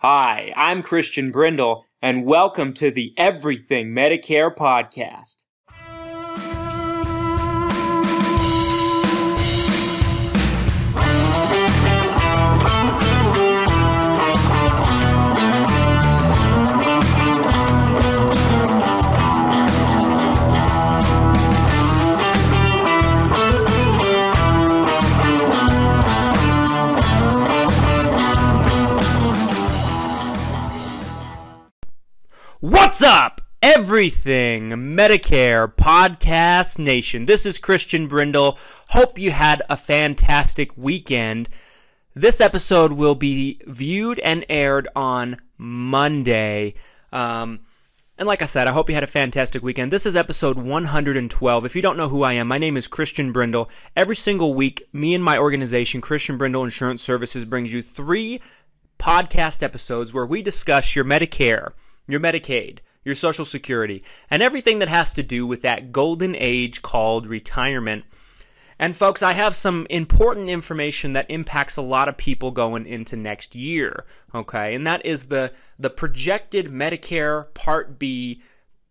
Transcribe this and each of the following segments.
Hi, I'm Christian Brindle, and welcome to the Everything Medicare Podcast. What's up, Everything Medicare Podcast Nation? This is Christian Brindle. Hope you had a fantastic weekend. This episode will be viewed and aired on Monday. And like I said, I hope you had a fantastic weekend. This is episode 112. If you don't know who I am, my name is Christian Brindle. Every single week, me and my organization, Christian Brindle Insurance Services, brings you 3 podcast episodes where we discuss your Medicare, your Medicaid, your Social Security, and everything that has to do with that golden age called retirement. And folks, I have some important information that impacts a lot of people going into next year, okay? And that is the projected Medicare Part B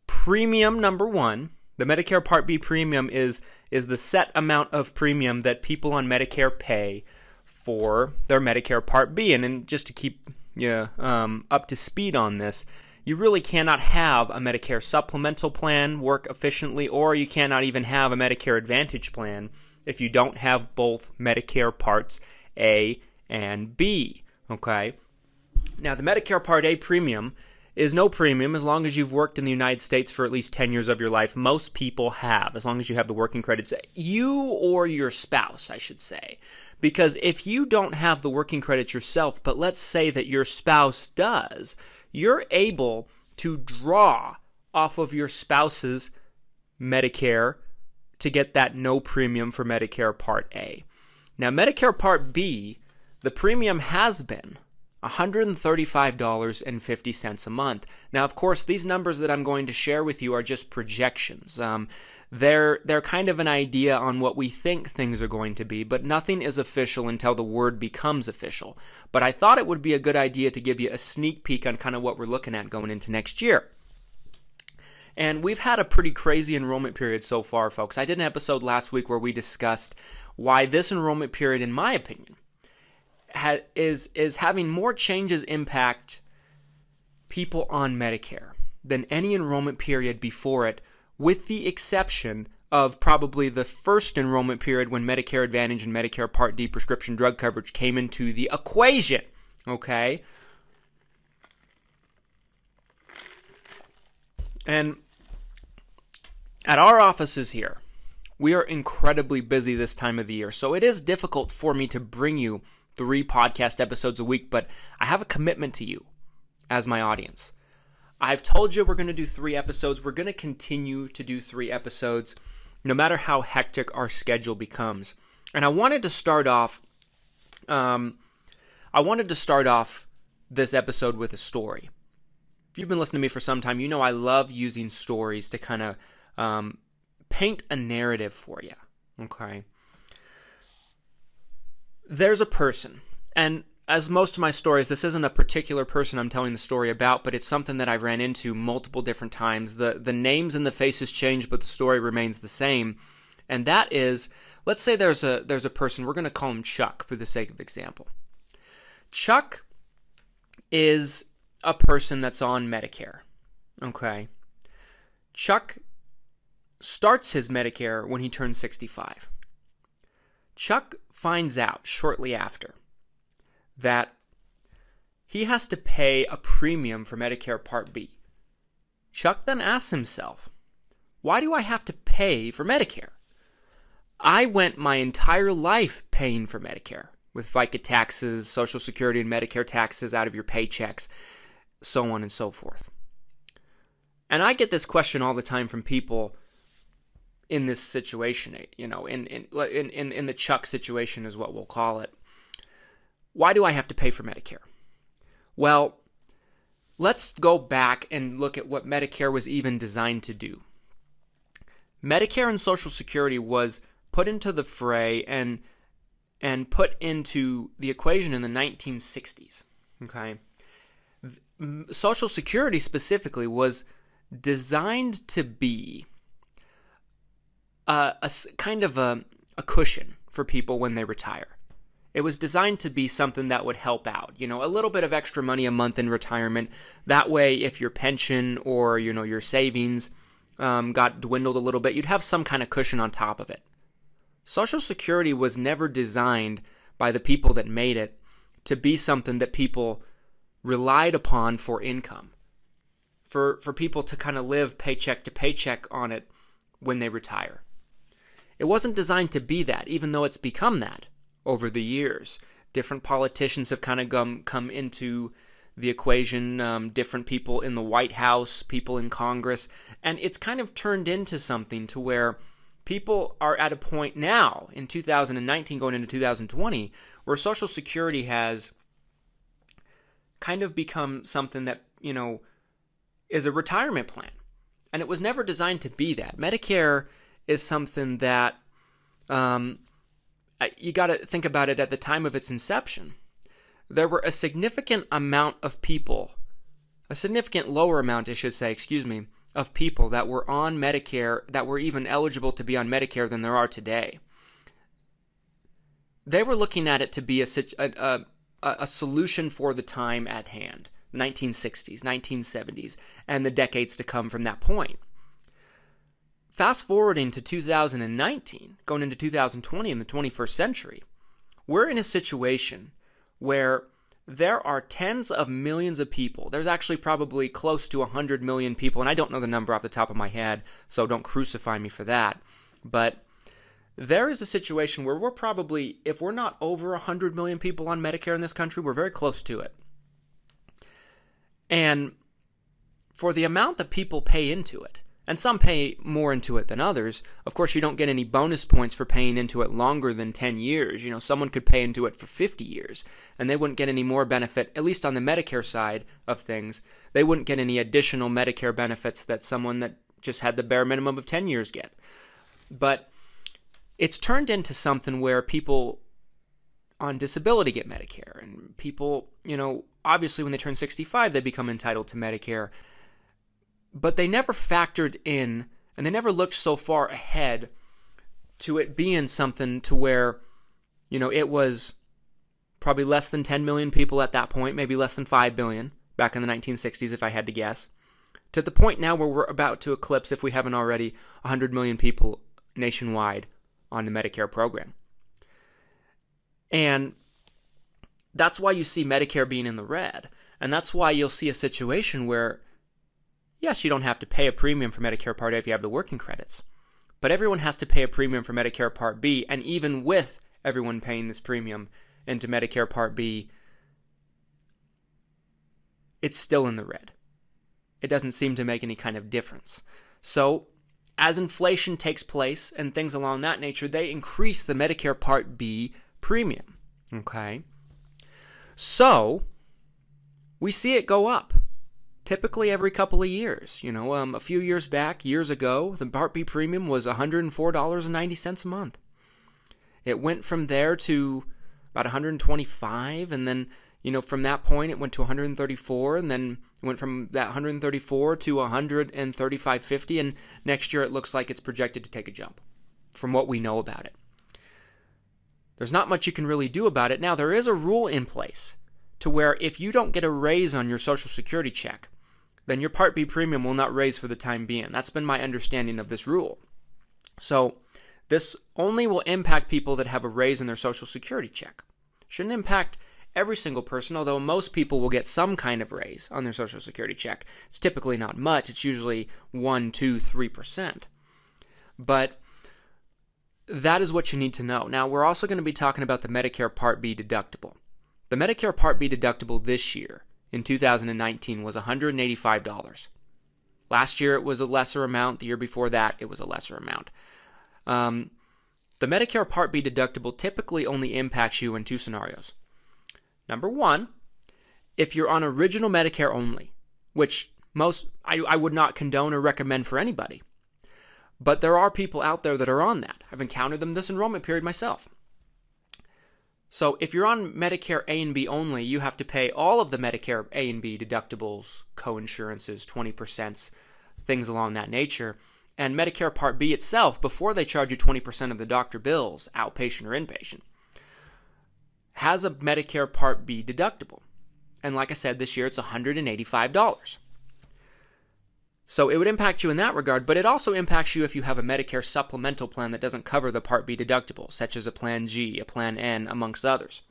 premium number 1. The Medicare Part B premium is the set amount of premium that people on Medicare pay for their Medicare Part B. And then just to keep you up to speed on this, you really cannot have a Medicare supplemental plan work efficiently, or you cannot even have a Medicare Advantage plan if you don't have both Medicare Parts A and B, okay? Now, the Medicare Part A premium is no premium as long as you've worked in the United States for at least 10 years of your life. Most people have, as long as you have the working credits. You or your spouse, I should say. Because if you don't have the working credits yourself, but let's say that your spouse does, you're able to draw off of your spouse's Medicare to get that no premium for Medicare Part A. Now, Medicare Part B, the premium has been $135.50 a month. Now, of course, these numbers that I'm going to share with you are just projections. They're kind of an idea on what we think things are going to be, but nothing is official until the word becomes official. But I thought it would be a good idea to give you a sneak peek on kind of what we're looking at going into next year. And we've had a pretty crazy enrollment period so far, folks. I did an episode last week where we discussed why this enrollment period, in my opinion, is having more changes impact people on Medicare than any enrollment period before it, with the exception of probably the first enrollment period when Medicare Advantage and Medicare Part D prescription drug coverage came into the equation, okay? And at our offices here, we are incredibly busy this time of the year, so it is difficult for me to bring you 3 podcast episodes a week, but I have a commitment to you as my audience. I've told you we're going to do 3 episodes. We're going to continue to do 3 episodes no matter how hectic our schedule becomes. And I wanted to start off this episode with a story. If you've been listening to me for some time, you know I love using stories to kind of paint a narrative for you, okay? There's a person, and as most of my stories, this isn't a particular person I'm telling the story about, but it's something that I ran into multiple different times. The names and the faces change, but the story remains the same. And that is, let's say there's a person, we're going to call him Chuck for the sake of example. Chuck is a person that's on Medicare, okay? Chuck starts his Medicare when he turns 65. Chuck finds out shortly after that he has to pay a premium for Medicare Part B. Chuck then asks himself, why do I have to pay for Medicare? I went my entire life paying for Medicare with FICA taxes, Social Security and Medicare taxes out of your paychecks, so on and so forth. And I get this question all the time from people in this situation, you know, in the Chuck situation is what we'll call it. Why do I have to pay for Medicare? Well, let's go back and look at what Medicare was even designed to do. Medicare and Social Security was put into the fray and put into the equation in the 1960s, okay? Social Security specifically was designed to be a kind of a cushion for people when they retire. It was designed to be something that would help out, a little bit of extra money a month in retirement. That way, if your pension or, your savings got dwindled a little bit, you'd have some kind of cushion on top of it. Social Security was never designed by the people that made it to be something that people relied upon for income, for people to kind of live paycheck to paycheck on it when they retire. It wasn't designed to be that, even though it's become that over the years. Different politicians have kind of come into the equation, different people in the White House, people in Congress, and it's kind of turned into something to where people are at a point now in 2019 going into 2020 where Social Security has kind of become something that, is a retirement plan. And it was never designed to be that. Medicare is something that you got to think about it at the time of its inception. There were a significant amount of people, a significant lower amount, I should say, of people that were on Medicare, that were even eligible to be on Medicare than there are today. They were looking at it to be a solution for the time at hand, 1960s, 1970s, and the decades to come from that point. Fast forwarding to 2019, going into 2020 in the 21st century, we're in a situation where there are tens of millions of people. There's actually probably close to 100 million people, and I don't know the number off the top of my head, so don't crucify me for that. But there is a situation where we're probably, if we're not over 100 million people on Medicare in this country, we're very close to it. And for the amount that people pay into it, and some pay more into it than others. Of course, you don't get any bonus points for paying into it longer than 10 years. Someone could pay into it for 50 years, and they wouldn't get any more benefit, at least on the Medicare side of things. They wouldn't get any additional Medicare benefits that someone that just had the bare minimum of 10 years get. But it's turned into something where people on disability get Medicare, and people, obviously when they turn 65, they become entitled to Medicare. But they never factored in, and they never looked so far ahead to it being something to where, it was probably less than 10 million people at that point, maybe less than 5 billion back in the 1960s, if I had to guess, to the point now where we're about to eclipse, if we haven't already, 100 million people nationwide on the Medicare program. And that's why you see Medicare being in the red. And that's why you'll see a situation where, yes, you don't have to pay a premium for Medicare Part A if you have the working credits, but everyone has to pay a premium for Medicare Part B, and even with everyone paying this premium into Medicare Part B, it's still in the red. It doesn't seem to make any kind of difference. So, as inflation takes place and things along that nature, they increase the Medicare Part B premium, okay? So, we see it go up. Typically every couple of years. A few years ago, the Part B premium was $104.90 a month. It went from there to about $125, and then, from that point it went to $134, and then it went from that $134 to $135.50, and next year it looks like it's projected to take a jump from what we know about it. There's not much you can really do about it. Now, there is a rule in place to where if you don't get a raise on your Social Security check, then your Part B premium will not raise for the time being. That's been my understanding of this rule. So this only will impact people that have a raise in their Social Security check. Shouldn't impact every single person, although most people will get some kind of raise on their Social Security check. It's typically not much. It's usually 1%, 2%, 3%. But that is what you need to know. Now, we're also going to be talking about the Medicare Part B deductible. The Medicare Part B deductible this year, in 2019, was $185. Last year, it was a lesser amount. The year before that, it was a lesser amount. The Medicare Part B deductible typically only impacts you in two scenarios. Number one, if you're on original Medicare only, which I would not condone or recommend for anybody. But there are people out there that are on that. I've encountered them this enrollment period myself. So if you're on Medicare A and B only, you have to pay all of the Medicare A and B deductibles, co-insurances, 20%, things along that nature. And Medicare Part B itself, before they charge you 20% of the doctor bills, outpatient or inpatient, has a Medicare Part B deductible. And like I said, this year it's $185. So it would impact you in that regard, but it also impacts you if you have a Medicare supplemental plan that doesn't cover the Part B deductible, such as a Plan G, a Plan N, amongst others.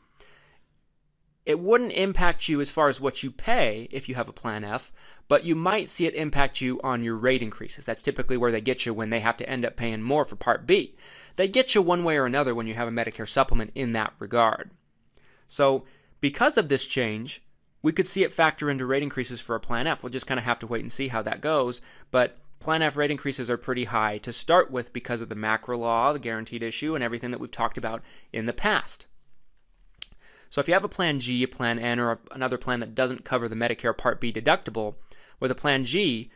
It wouldn't impact you as far as what you pay if you have a Plan F, but you might see it impact you on your rate increases. That's typically where they get you when they have to end up paying more for Part B. They get you one way or another when you have a Medicare supplement in that regard. So because of this change, we could see it factor into rate increases for a Plan F. We'll just kind of have to wait and see how that goes. But Plan F rate increases are pretty high to start with because of the macro law, the guaranteed issue, and everything that we've talked about in the past. So if you have a Plan G, a Plan N, or another plan that doesn't cover the Medicare Part B deductible, with a Plan G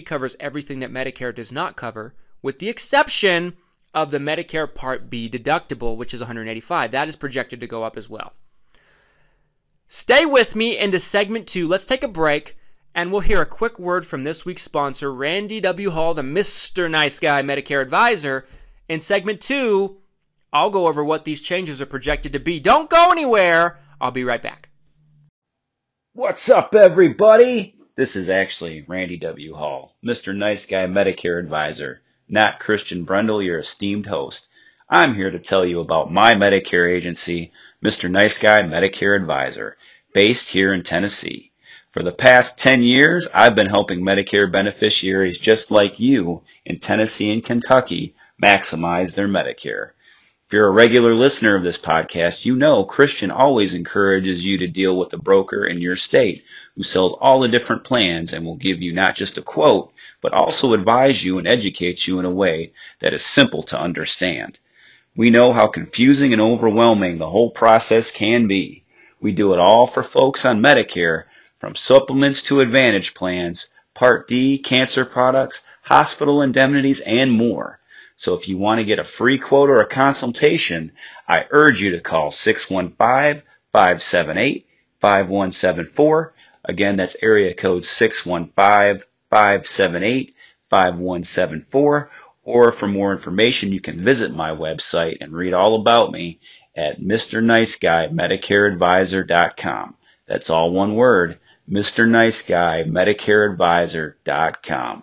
covers everything that Medicare does not cover, with the exception of the Medicare Part B deductible, which is $185. That is projected to go up as well. Stay with me into segment 2. Let's take a break, and we'll hear a quick word from this week's sponsor, Randy W. Hall, the Mr. Nice Guy Medicare Advisor. In segment 2, I'll go over what these changes are projected to be. Don't go anywhere. I'll be right back. What's up, everybody? This is actually Randy W. Hall, Mr. Nice Guy Medicare Advisor, not Christian Brindle, your esteemed host. I'm here to tell you about my Medicare agency, Mr. Nice Guy Medicare Advisor, based here in Tennessee. For the past 10 years, I've been helping Medicare beneficiaries just like you in Tennessee and Kentucky maximize their Medicare. If you're a regular listener of this podcast, you know Christian always encourages you to deal with a broker in your state who sells all the different plans and will give you not just a quote, but also advise you and educate you in a way that is simple to understand. We know how confusing and overwhelming the whole process can be. We do it all for folks on Medicare, from supplements to Advantage plans, Part D, cancer products, hospital indemnities, and more. So if you want to get a free quote or a consultation, I urge you to call 615-578-5174. Again, that's area code 615-578-5174. Or for more information, you can visit my website and read all about me at MrNiceGuyMedicareAdvisor.com. That's all one word, MrNiceGuyMedicareAdvisor.com.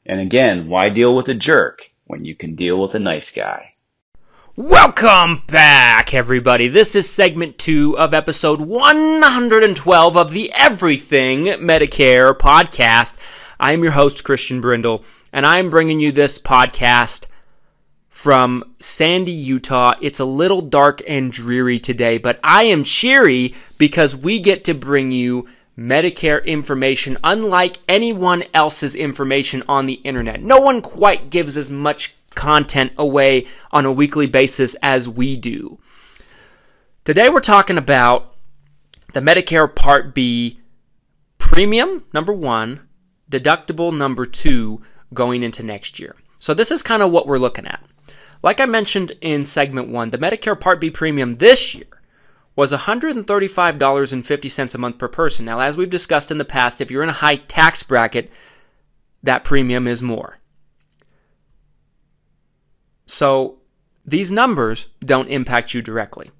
And again, why deal with a jerk when you can deal with a nice guy? Welcome back, everybody. This is segment 2 of episode 112 of the Everything Medicare Podcast. I'm your host, Christian Brindle, and I'm bringing you this podcast from Sandy, Utah. It's a little dark and dreary today, but I am cheery because we get to bring you Medicare information unlike anyone else's information on the internet. No one quite gives as much content away on a weekly basis as we do. Today we're talking about the Medicare Part B premium, number 1, deductible, number 2, going into next year. So this is kind of what we're looking at. Like I mentioned in segment 1, the Medicare Part B premium this year was $135.50 a month per person. Now, as we've discussed in the past, if you're in a high tax bracket, that premium is more. So these numbers don't impact you directly.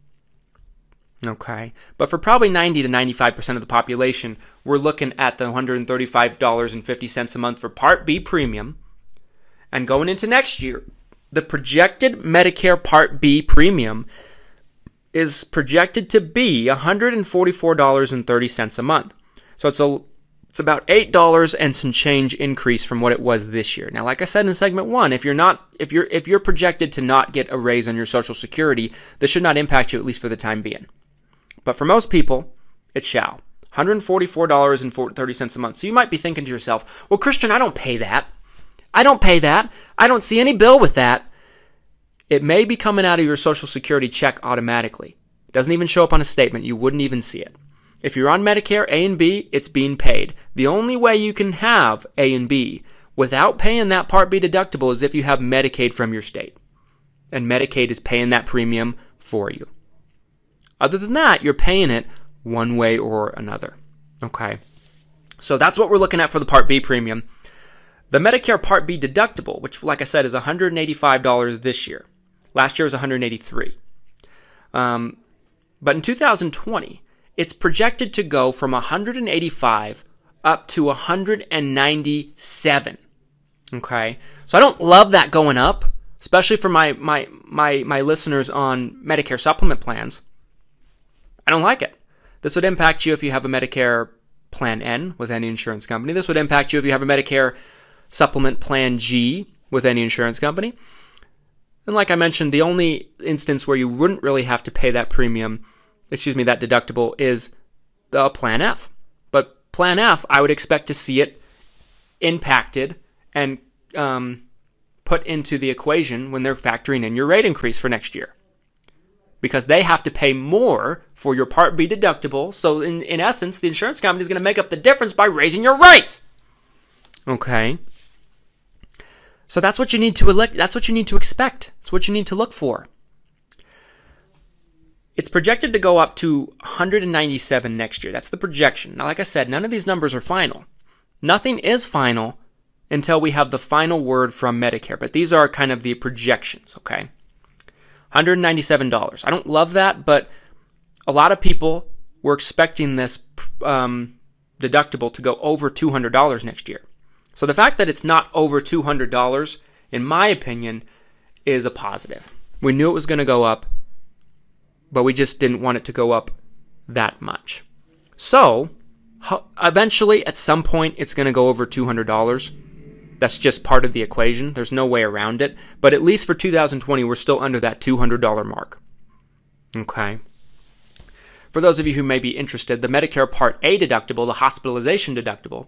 Okay, but for probably 90 to 95% of the population, we're looking at the $135.50 a month for Part B premium. And going into next year, the projected Medicare Part B premium is projected to be $144.30 a month. So it's about $8 and some change increase from what it was this year. Now, like I said in segment 1, if you're projected to not get a raise on your Social Security, this should not impact you, at least for the time being. But for most people, it shall. $144.30 a month. So you might be thinking to yourself, well, Christian, I don't pay that. I don't see any bill with that. It may be coming out of your Social Security check automatically. It doesn't even show up on a statement. You wouldn't even see it. If you're on Medicare A and B, it's being paid. The only way you can have A and B without paying that Part B deductible is if you have Medicaid from your state. And Medicaid is paying that premium for you. Other than that, you're paying it one way or another. Okay? So that's what we're looking at for the Part B premium. The Medicare Part B deductible, which, like I said, is $185 this year. Last year was $183. But in 2020, it's projected to go from $185 up to $197. Okay, so I don't love that going up, especially for my listeners on Medicare supplement plans. I don't like it. This would impact you if you have a Medicare Plan N with any insurance company. This would impact you if you have a Medicare Supplement Plan G with any insurance company. And like I mentioned, the only instance where you wouldn't really have to pay that that deductible, is the Plan F. But Plan F, I would expect to see it impacted and put into the equation when they're factoring in your rate increase for next year. Because they have to pay more for your Part B deductible. So in essence, the insurance company is going to make up the difference by raising your rates. Okay. So that's what you need to that's what you need to expect. That's what you need to look for. It's projected to go up to $197 next year. That's the projection. Now, like I said, none of these numbers are final. Nothing is final until we have the final word from Medicare. But these are kind of the projections, okay? $197. I don't love that, but a lot of people were expecting this deductible to go over $200 next year. So the fact that it's not over $200, in my opinion, is a positive. We knew it was going to go up, but we just didn't want it to go up that much. So eventually, at some point, it's going to go over $200. That's just part of the equation. There's no way around it. But at least for 2020, we're still under that $200 mark. Okay. For those of you who may be interested, the Medicare Part A deductible, the hospitalization deductible,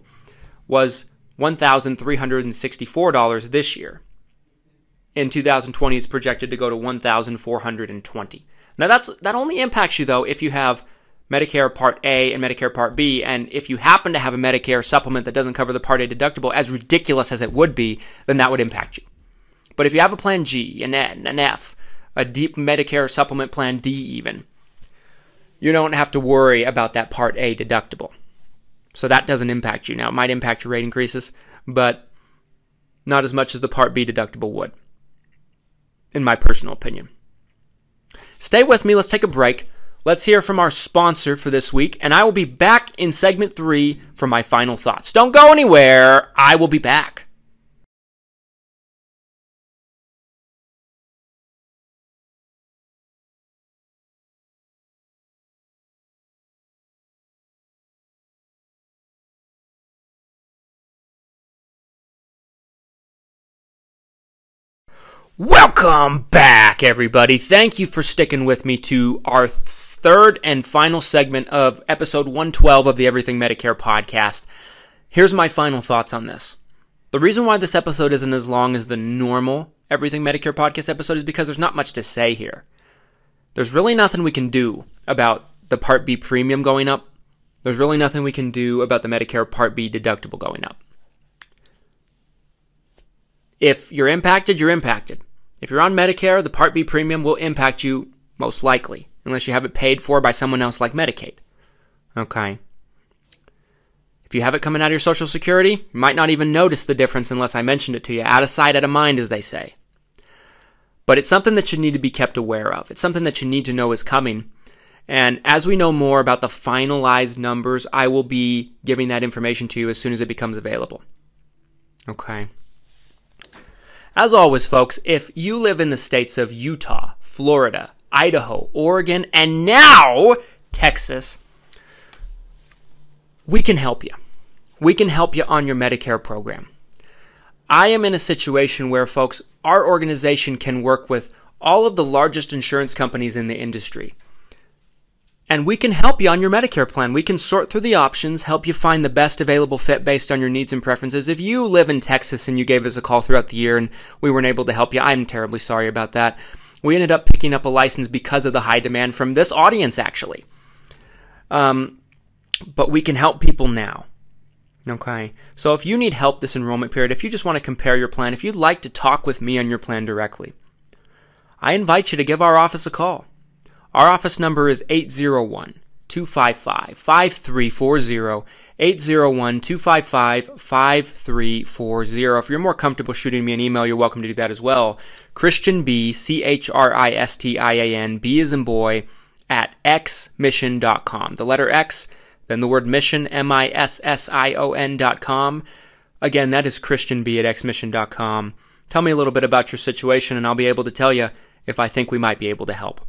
was $1,364 this year. In 2020, it's projected to go to $1,420. Now, that only impacts you, though, if you have Medicare Part A and Medicare Part B, and if you happen to have a Medicare supplement that doesn't cover the Part A deductible, as ridiculous as it would be, then that would impact you. But if you have a Plan G, an N, an F, a deep Medicare supplement Plan D even, you don't have to worry about that Part A deductible. So that doesn't impact you. Now, it might impact your rate increases, but not as much as the Part B deductible would, in my personal opinion. Stay with me. Let's take a break. Let's hear from our sponsor for this week, and I will be back in segment 3 for my final thoughts. Don't go anywhere. I will be back. Welcome back, everybody. Thank you for sticking with me to our third and final segment of episode 112 of the Everything Medicare Podcast. Here's my final thoughts on this. The reason why this episode isn't as long as the normal Everything Medicare Podcast episode is because there's not much to say here. There's really nothing we can do about the Part B premium going up. There's really nothing we can do about the Medicare Part B deductible going up. If you're impacted, you're impacted. If you're on Medicare, the Part B premium will impact you most likely, unless you have it paid for by someone else like Medicaid. Okay. If you have it coming out of your Social Security, you might not even notice the difference unless I mentioned it to you. Out of sight, out of mind, as they say. But it's something that you need to be kept aware of. It's something that you need to know is coming. And as we know more about the finalized numbers, I will be giving that information to you as soon as it becomes available. Okay. As always, folks, if you live in the states of Utah, Florida, Idaho, Oregon, and now Texas, we can help you. We can help you on your Medicare program. I am in a situation where, folks, our organization can work with all of the largest insurance companies in the industry. And we can help you on your Medicare plan. We can sort through the options, help you find the best available fit based on your needs and preferences. If you live in Texas and you gave us a call throughout the year and we weren't able to help you, I'm terribly sorry about that. We ended up picking up a license because of the high demand from this audience, actually. But we can help people now. Okay? So if you need help this enrollment period, if you just want to compare your plan, if you'd like to talk with me on your plan directly, I invite you to give our office a call. Our office number is 801-255-5340, 801-255-5340. If you're more comfortable shooting me an email, you're welcome to do that as well. Christian B, Christian, B as in boy, at xmission.com. The letter X, then the word mission, MISSION.com. Again, that is Christian B at xmission.com. Tell me a little bit about your situation, and I'll be able to tell you if I think we might be able to help.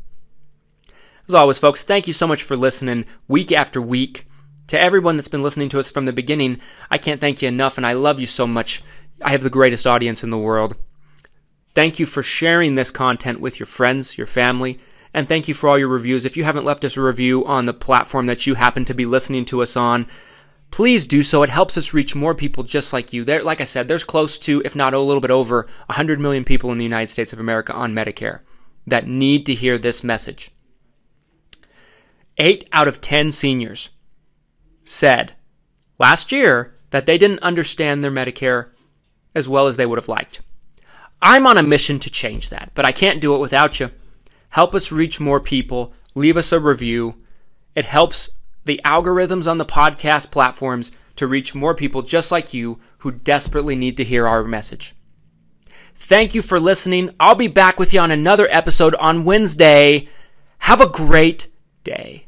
As always, folks, thank you so much for listening week after week. To everyone that's been listening to us from the beginning, I can't thank you enough, and I love you so much. I have the greatest audience in the world. Thank you for sharing this content with your friends, your family, and thank you for all your reviews. If you haven't left us a review on the platform that you happen to be listening to us on, please do so. It helps us reach more people just like you. There, like I said, there's close to, if not a little bit over, 100 million people in the United States of America on Medicare that need to hear this message. 8 out of 10 seniors said last year that they didn't understand their Medicare as well as they would have liked. I'm on a mission to change that, but I can't do it without you. Help us reach more people. Leave us a review. It helps the algorithms on the podcast platforms to reach more people just like you who desperately need to hear our message. Thank you for listening. I'll be back with you on another episode on Wednesday. Have a great day.